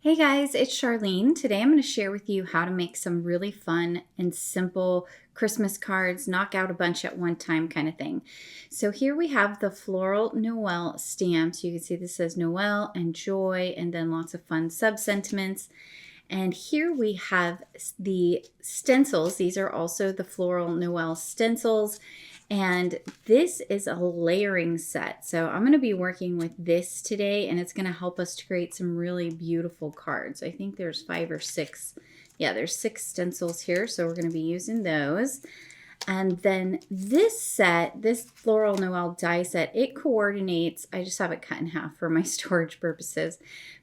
Hey guys, it's Charlene. Today I'm going to share with you how to make some really fun and simple Christmas cards, knock out a bunch at one time kind of thing. So here we have the Floral Noel stamps. You can see this says Noel and joy and then lots of fun sub-sentiments. And here we have the stencils. These are also the Floral Noel stencils. And this is a layering set. So I'm going to be working with this today, and it's going to help us to create some really beautiful cards. I think there's 5 or 6. Yeah, there's 6 stencils here, so we're going to be using those. And then this set, this Floral Noel die set, it coordinates, I just have it cut in half for my storage purposes,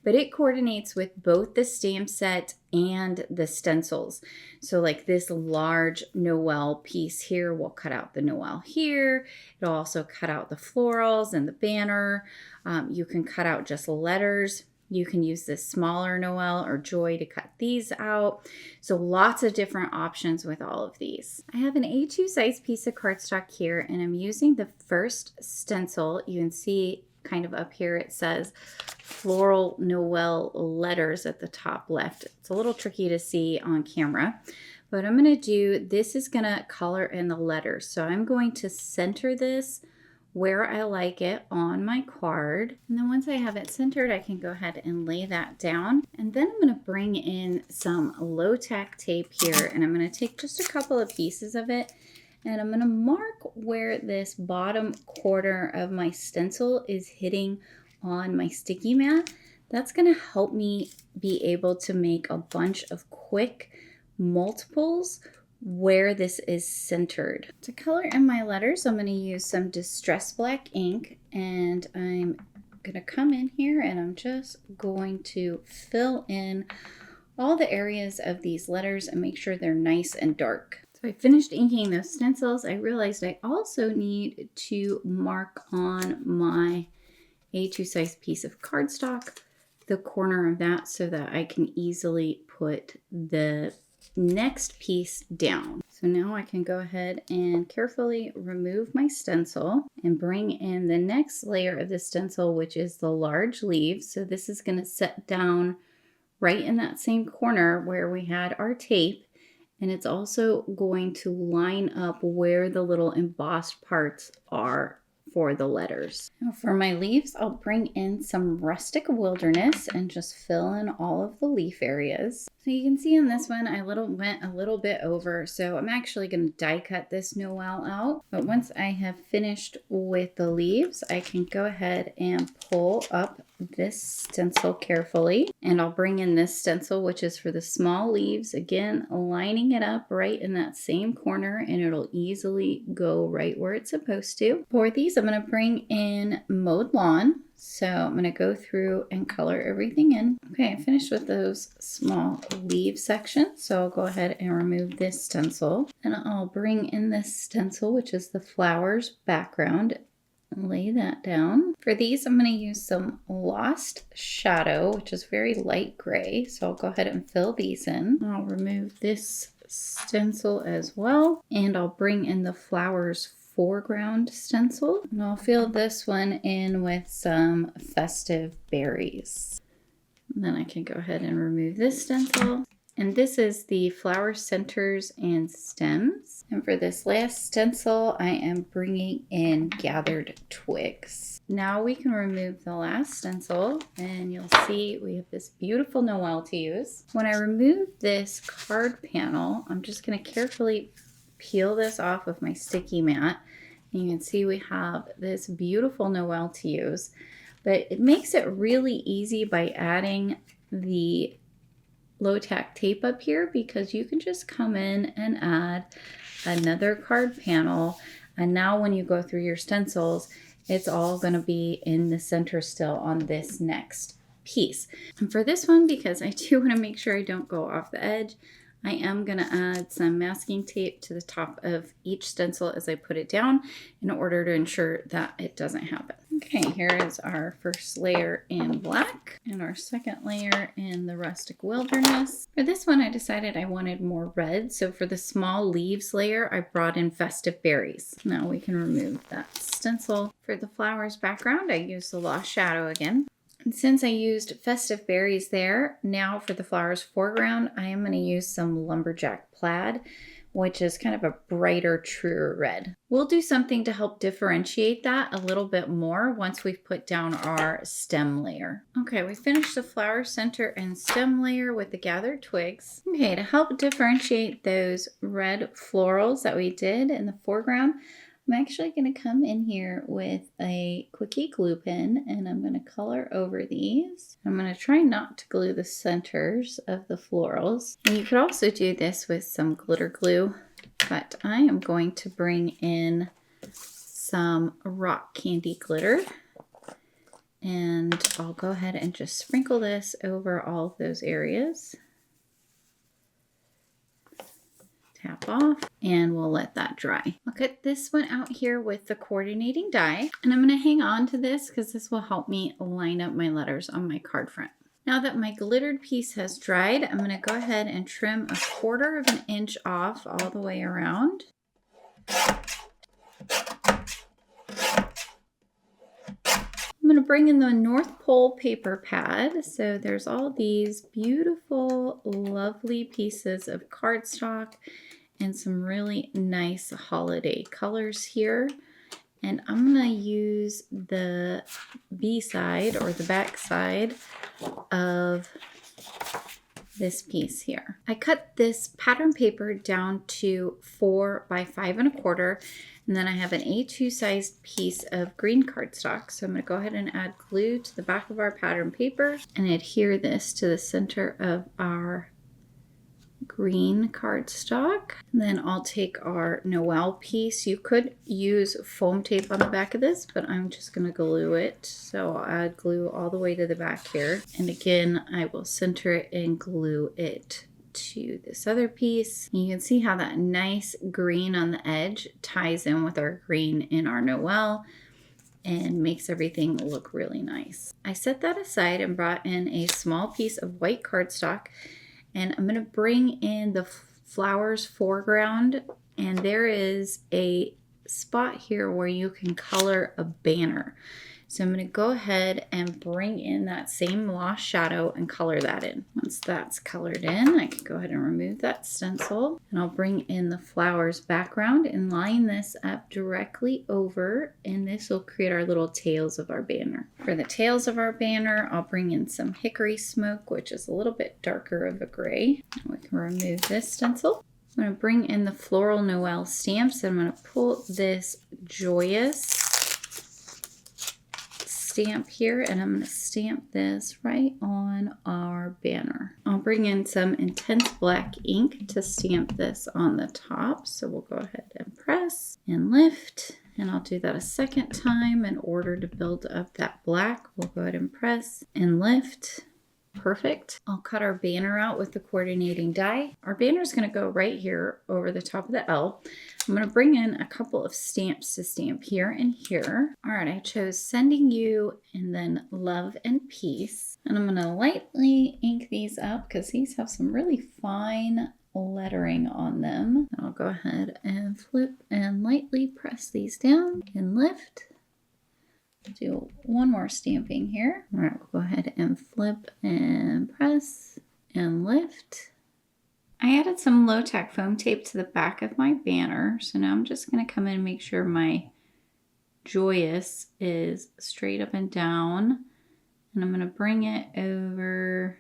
but it coordinates with both the stamp set and the stencils. So like this large Noel piece here, we'll cut out the Noel here. It'll also cut out the florals and the banner. You can cut out just letters. You can use this smaller Noel or joy to cut these out. So lots of different options with all of these. I have an A2 size piece of cardstock here, and I'm using the first stencil. You can see kind of up here it says Floral Noel letters at the top left. It's a little tricky to see on camera, but I'm going to do, this is going to color in the letters. So I'm going to center this where I like it on my card. And then once I have it centered, I can go ahead and lay that down. And then I'm going to bring in some low tack tape here, and I'm going to take just a couple of pieces of it, and I'm going to mark where this bottom quarter of my stencil is hitting on my sticky mat. That's going to help me be able to make a bunch of quick multiples where this is centered. To color in my letters, I'm going to use some Distress Black ink, and I'm going to come in here and I'm just going to fill in all the areas of these letters and make sure they're nice and dark. So I finished inking those stencils. I realized I also need to mark on my A2 size piece of cardstock the corner of that so that I can easily put the next piece down. So now I can go ahead and carefully remove my stencil and bring in the next layer of the stencil, which is the large leaves. So this is going to set down right in that same corner where we had our tape, and it's also going to line up where the little embossed parts are for the letters. Now for my leaves, I'll bring in some Rustic Wilderness and just fill in all of the leaf areas. So you can see in this one, I went a little bit over, so I'm actually going to die cut this Noel out. But once I have finished with the leaves, I can go ahead and pull up this stencil carefully, and I'll bring in this stencil, which is for the small leaves, again lining it up right in that same corner, and it'll easily go right where it's supposed to. For these, I'm going to bring in Mowed Lawn. So I'm going to go through and color everything in. Okay, I finished with those small leaf sections, so I'll go ahead and remove this stencil, and I'll bring in this stencil, which is the flowers background, and lay that down. For these, I'm going to use some Lost Shadow, which is very light gray, so I'll go ahead and fill these in. I'll remove this stencil as well, and I'll bring in the flowers foreground stencil, and I'll fill this one in with some festive berries. And then I can go ahead and remove this stencil. And this is the flower centers and stems. And for this last stencil, I am bringing in gathered twigs. Now we can remove the last stencil, and you'll see we have this beautiful Noel to use. When I remove this card panel, I'm just going to carefully peel this off of my sticky mat. And you can see we have this beautiful Noel to use, but it makes it really easy by adding the low tack tape up here, because you can just come in and add another card panel, and now when you go through your stencils, it's all going to be in the center still on this next piece. And for this one, because I do want to make sure I don't go off the edge, I am going to add some masking tape to the top of each stencil as I put it down in order to ensure that it doesn't happen. Okay, here is our first layer in black and our second layer in the Rustic Wilderness. For this one, I decided I wanted more red, so for the small leaves layer, I brought in festive berries. Now we can remove that stencil. For the flowers background, I used the Lost Shadow again. And since I used festive berries there, now for the flowers foreground, I am going to use some lumberjack plaid, which is kind of a brighter, truer red. We'll do something to help differentiate that a little bit more once we've put down our stem layer. Okay, we finished the flower center and stem layer with the gathered twigs. Okay, to help differentiate those red florals that we did in the foreground, I'm actually going to come in here with a Quickie glue pen and I'm going to color over these. I'm going to try not to glue the centers of the florals. And you could also do this with some glitter glue, but I am going to bring in some rock candy glitter and I'll go ahead and just sprinkle this over all of those areas. Tap off and we'll let that dry. I'll cut this one out here with the coordinating die and I'm going to hang on to this because this will help me line up my letters on my card front. Now that my glittered piece has dried, I'm going to go ahead and trim 1/4 of an inch off all the way around. I'm going to bring in the North Pole paper pad. So there's all these beautiful, lovely pieces of cardstock and some really nice holiday colors here. And I'm going to use the B side or the back side of this piece here. I cut this pattern paper down to 4 by 5 1/4. And then I have an A2 sized piece of green cardstock. So I'm going to go ahead and add glue to the back of our pattern paper and adhere this to the center of our green cardstock. And then I'll take our Noel piece. You could use foam tape on the back of this, but I'm just going to glue it. So I'll add glue all the way to the back here. And again, I will center it and glue it to this other piece. You can see how that nice green on the edge ties in with our green in our Noel and makes everything look really nice. I set that aside and brought in a small piece of white cardstock and I'm going to bring in the flowers foreground, and there is a spot here where you can color a banner. So I'm going to go ahead and bring in that same lost shadow and color that in. Once that's colored in, I can go ahead and remove that stencil. And I'll bring in the flowers background and line this up directly over. And this will create our little tails of our banner. For the tails of our banner, I'll bring in some hickory smoke, which is a little bit darker of a gray. And we can remove this stencil. I'm going to bring in the Floral Noel stamps. And I'm going to pull this joyous stamp here and I'm going to stamp this right on our banner. I'll bring in some intense black ink to stamp this on the top. So we'll go ahead and press and lift, and I'll do that a second time in order to build up that black. We'll go ahead and press and lift. Perfect. I'll cut our banner out with the coordinating die. Our banner is going to go right here over the top of the L. I'm going to bring in a couple of stamps to stamp here and here. All right, I chose Sending You and then Love and Peace. And I'm going to lightly ink these up because these have some really fine lettering on them. I'll go ahead and flip and lightly press these down and lift. Do one more stamping here. All right, we'll go ahead and flip and press and lift. I added some low-tack foam tape to the back of my banner. So now I'm just going to come in and make sure my joyous is straight up and down. And I'm going to bring it over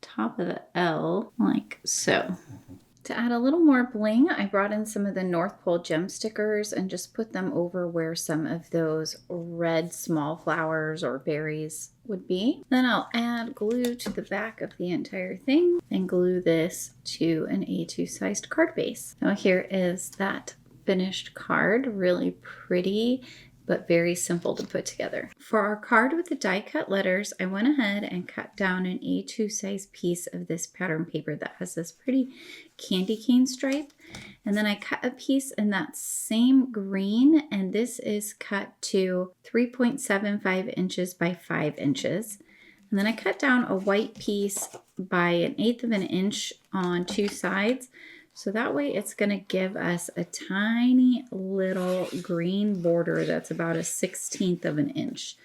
the top of the L like so. To add a little more bling, I brought in some of the North Pole gem stickers and just put them over where some of those red small flowers or berries would be. Then I'll add glue to the back of the entire thing and glue this to an A2 sized card base. Now here is that finished card, really pretty, but very simple to put together. For our card with the die cut letters, I went ahead and cut down an A2 size piece of this pattern paper that has this pretty candy cane stripe. And then I cut a piece in that same green, and this is cut to 3.75 inches by 5 inches. And then I cut down a white piece by 1/8 of an inch on 2 sides. So that way it's going to give us a tiny little green border that's about 1/16 of an inch.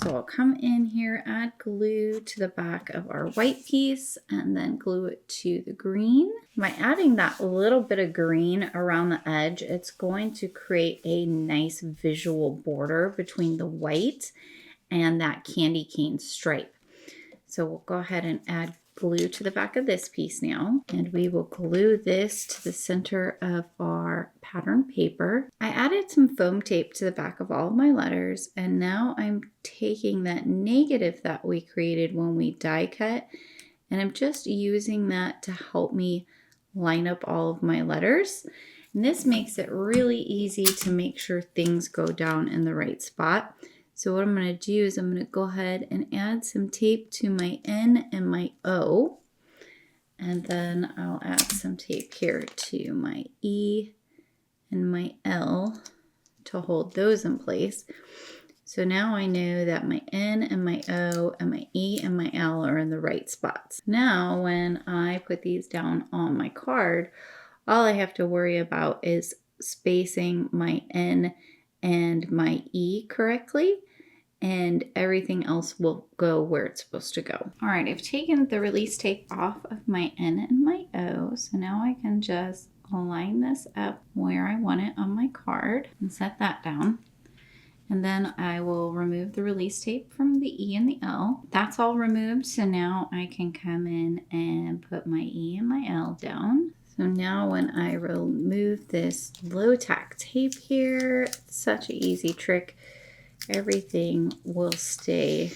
So I'll come in here, add glue to the back of our white piece, and then glue it to the green. By adding that little bit of green around the edge, it's going to create a nice visual border between the white and that candy cane stripe. So we'll go ahead and add glue to the back of this piece now, and we will glue this to the center of our pattern paper. I added some foam tape to the back of all of my letters, and now I'm taking that negative that we created when we die cut, and I'm just using that to help me line up all of my letters. And this makes it really easy to make sure things go down in the right spot. So what I'm going to do is I'm going to go ahead and add some tape to my N and my O. And then I'll add some tape here to my E and my L to hold those in place. So now I know that my N and my O and my E and my L are in the right spots. Now when I put these down on my card, all I have to worry about is spacing my N and my E correctly, and everything else will go where it's supposed to go. All right, I've taken the release tape off of my N and my O, so now I can just line this up where I want it on my card and set that down. And then I will remove the release tape from the E and the L. That's all removed, so now I can come in and put my E and my L down. So now when I remove this low tack tape here, it's such an easy trick. Everything will stay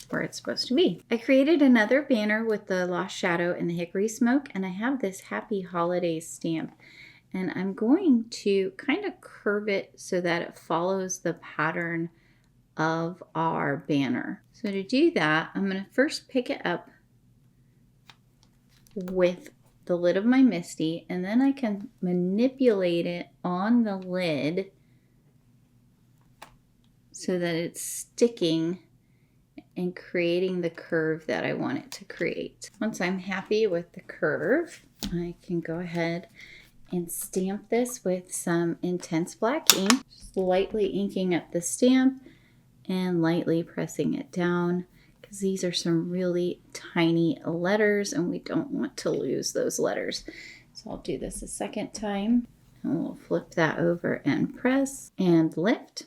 where it's supposed to be. I created another banner with the Lost Shadow and the Hickory Smoke, and I have this Happy Holidays stamp. And I'm going to kind of curve it so that it follows the pattern of our banner. So to do that, I'm going to first pick it up with the lid of my MISTI, and then I can manipulate it on the lid so that it's sticking and creating the curve that I want it to create. Once I'm happy with the curve, I can go ahead and stamp this with some intense black ink, just lightly inking up the stamp and lightly pressing it down, because these are some really tiny letters and we don't want to lose those letters. So I'll do this a second time, and we'll flip that over and press and lift.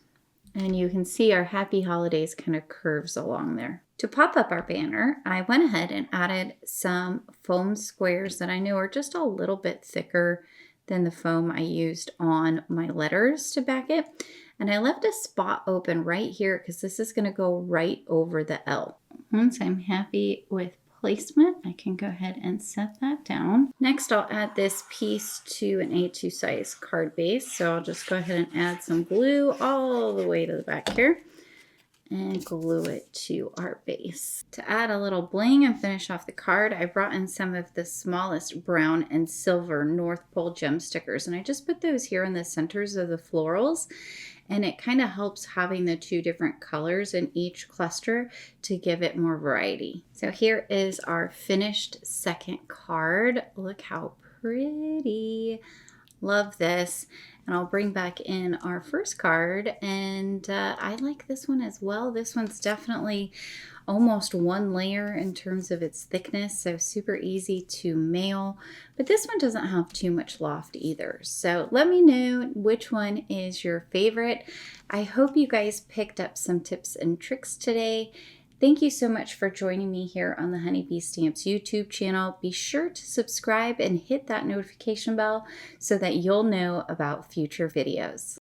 And you can see our Happy Holidays kind of curves along there. To pop up our banner, I went ahead and added some foam squares that I know are just a little bit thicker than the foam I used on my letters to back it. And I left a spot open right here because this is going to go right over the L. Once I'm happy with placement, I can go ahead and set that down. Next, I'll add this piece to an A2 size card base. So I'll just go ahead and add some glue all the way to the back here and glue it to our base. To add a little bling and finish off the card, I brought in some of the smallest brown and silver North Pole gem stickers, and I just put those here in the centers of the florals, and it kind of helps having the two different colors in each cluster to give it more variety. So here is our finished second card. Look how pretty. Love this. And I'll bring back in our first card, and I like this one as well. This one's definitely almost one layer in terms of its thickness, so super easy to mail. But this one doesn't have too much loft either. So let me know which one is your favorite. I hope you guys picked up some tips and tricks today. Thank you so much for joining me here on the Honeybee Stamps YouTube channel. Be sure to subscribe and hit that notification bell so that you'll know about future videos.